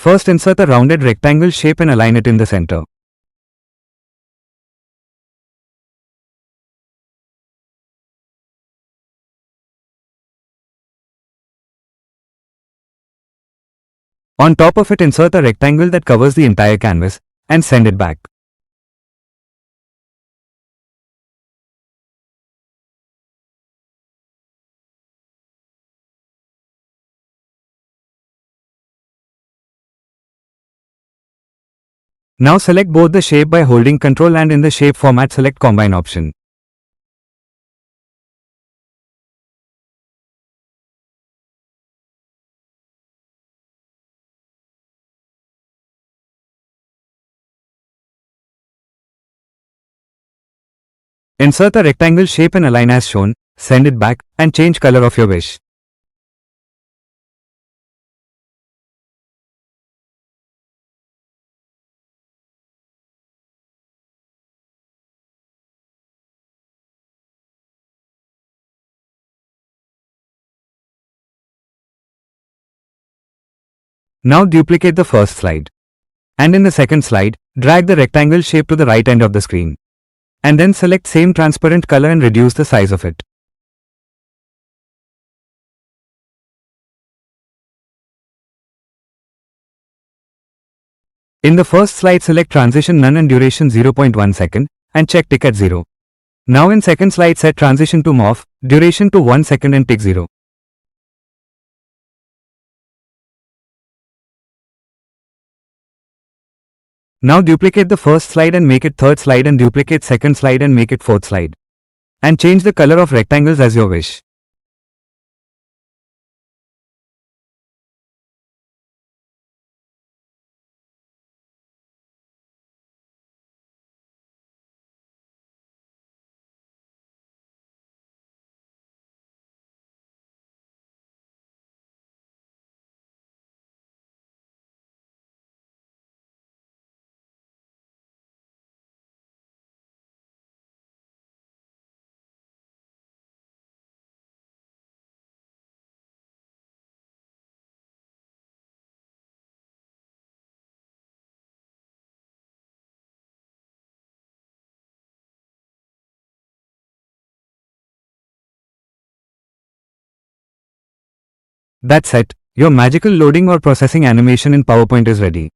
First, insert a rounded rectangle shape and align it in the center. On top of it, insert a rectangle that covers the entire canvas and send it back. Now select both the shape by holding Ctrl and in the shape format select Combine option. Insert a rectangle shape and align as shown, send it back, and change color of your wish. Now duplicate the first slide. And in the second slide, drag the rectangle shape to the right end of the screen. And then select same transparent color and reduce the size of it. In the first slide, select transition none and duration 0.1 second and check tick at 0. Now in second slide, set transition to morph, duration to 1 second and tick 0. Now duplicate the first slide and make it third slide and duplicate second slide and make it fourth slide. And change the color of rectangles as your wish. That's it, your magical loading or processing animation in PowerPoint is ready.